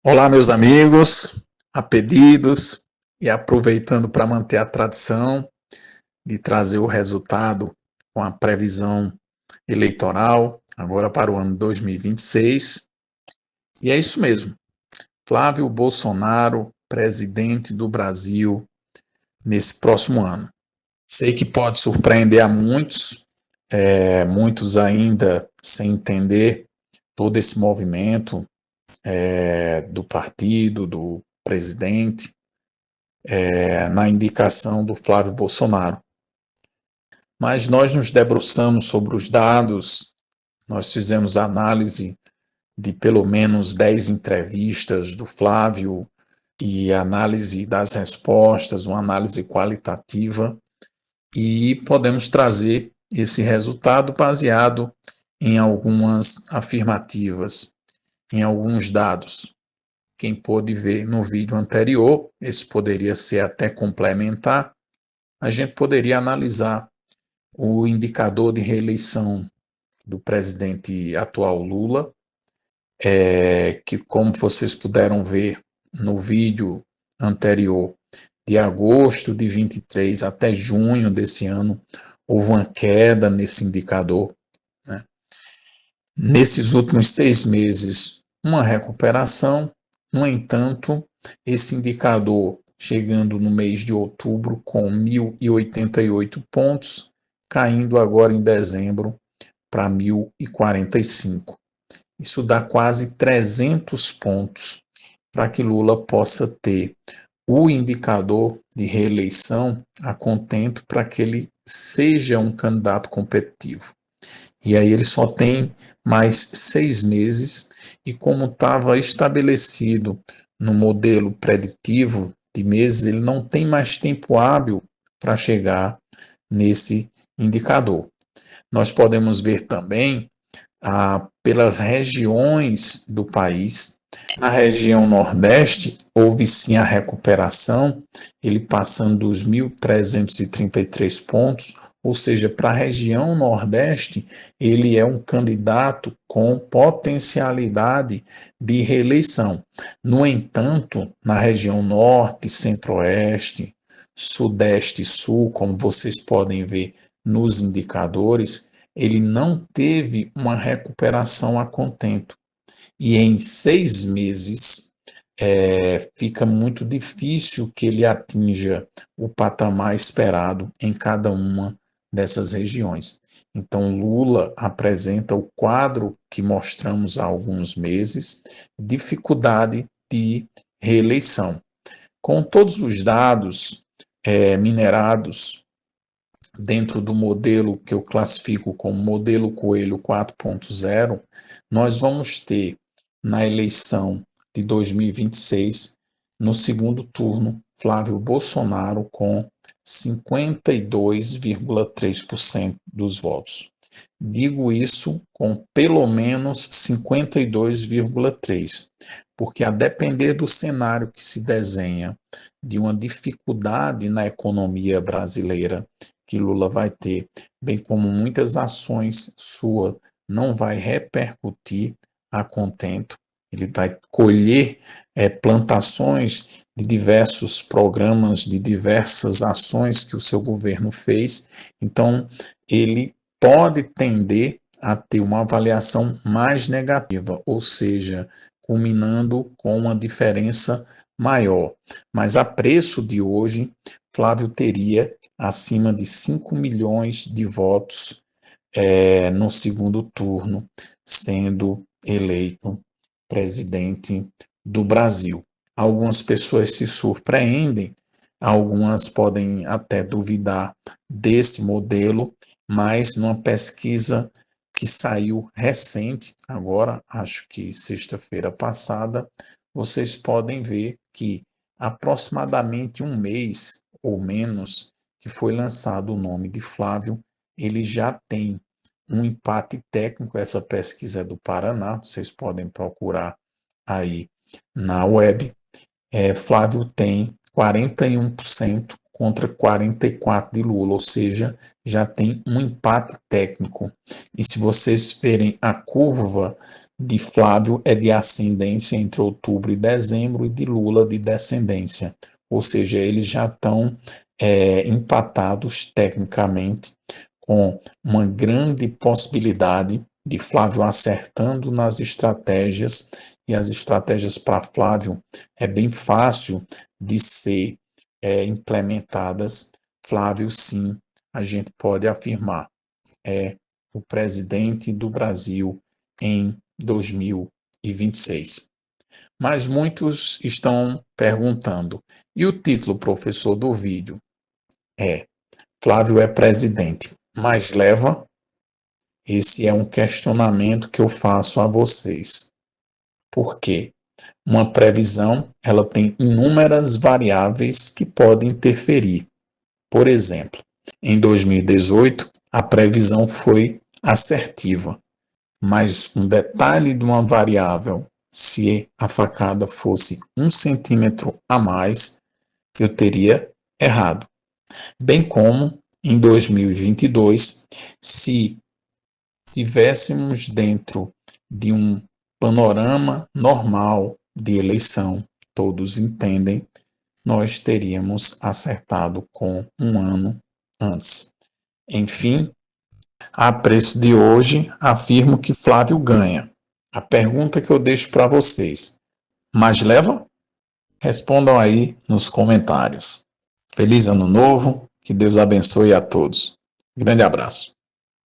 Olá, meus amigos, a pedidos e aproveitando para manter a tradição de trazer o resultado com a previsão eleitoral, agora para o ano 2026. E é isso mesmo, Flávio Bolsonaro, presidente do Brasil nesse próximo ano. Sei que pode surpreender a muitos, muitos ainda sem entender todo esse movimento do partido, do presidente, na indicação do Flávio Bolsonaro. Mas nós nos debruçamos sobre os dados, nós fizemos análise de pelo menos 10 entrevistas do Flávio e análise das respostas, uma análise qualitativa, e podemos trazer esse resultado baseado em algumas afirmativas, em alguns dados. Quem pôde ver no vídeo anterior, esse poderia ser até complementar, a gente poderia analisar o indicador de reeleição do presidente atual Lula, que, como vocês puderam ver no vídeo anterior, de agosto de 23 até junho desse ano, houve uma queda nesse indicador, né? Nesses últimos 6 meses, uma recuperação. No entanto, esse indicador, chegando no mês de outubro com 1.088 pontos, caindo agora em dezembro para 1.045. Isso dá quase 300 pontos para que Lula possa ter o indicador de reeleição a contento para que ele seja um candidato competitivo. E aí ele só tem mais 6 meses, e como estava estabelecido no modelo preditivo de meses, ele não tem mais tempo hábil para chegar nesse indicador. Nós podemos ver também pelas regiões do país. Na região Nordeste, houve sim a recuperação, ele passando dos 1.333 pontos, ou seja, para a região Nordeste, ele é um candidato com potencialidade de reeleição. No entanto, na região Norte, Centro-Oeste, Sudeste e Sul, como vocês podem ver nos indicadores, ele não teve uma recuperação a contento. E em 6 meses, fica muito difícil que ele atinja o patamar esperado em cada uma dessas regiões. Então, Lula apresenta o quadro que mostramos há alguns meses, dificuldade de reeleição. Com todos os dados minerados dentro do modelo que eu classifico como modelo Coelho 4.0, nós vamos ter na eleição de 2026, no segundo turno, Flávio Bolsonaro com 52,3% dos votos. Digo isso com pelo menos 52,3%, porque a depender do cenário que se desenha de uma dificuldade na economia brasileira que Lula vai ter, bem como muitas ações suas não vai repercutir a contento, ele vai colher plantações de diversos programas, de diversas ações que o seu governo fez, então ele pode tender a ter uma avaliação mais negativa, ou seja, culminando com uma diferença maior. Mas a preço de hoje, Flávio teria acima de 5 milhões de votos no segundo turno, sendo eleito presidente do Brasil. Algumas pessoas se surpreendem, algumas podem até duvidar desse modelo, mas numa pesquisa que saiu recente, agora, acho que sexta-feira passada, vocês podem ver que aproximadamente um mês ou menos que foi lançado o nome de Flávio, ele já tem um empate técnico. Essa pesquisa é do Paraná, vocês podem procurar aí na web. Flávio tem 41% contra 44 de Lula, ou seja, já tem um empate técnico. E se vocês verem a curva de Flávio é de ascendência entre outubro e dezembro e de Lula de descendência, ou seja, eles já estão empatados tecnicamente, com uma grande possibilidade de Flávio acertando nas estratégias, e as estratégias para Flávio é bem fácil de ser implementadas. Flávio, sim, a gente pode afirmar, é o presidente do Brasil em 2026. Mas muitos estão perguntando, e o título, professor, do vídeo? Flávio é presidente, mas leva? Esse é um questionamento que eu faço a vocês. Por quê? Uma previsão, ela tem inúmeras variáveis que podem interferir. Por exemplo, em 2018, a previsão foi assertiva, mas um detalhe de uma variável, se a facada fosse 1 centímetro a mais, eu teria errado. Bem como em 2022, se tivéssemos dentro de um panorama normal de eleição, todos entendem, nós teríamos acertado com um ano antes. Enfim, a preço de hoje, afirmo que Flávio ganha. A pergunta que eu deixo para vocês, mas leva? Respondam aí nos comentários. Feliz Ano Novo, que Deus abençoe a todos. Grande abraço.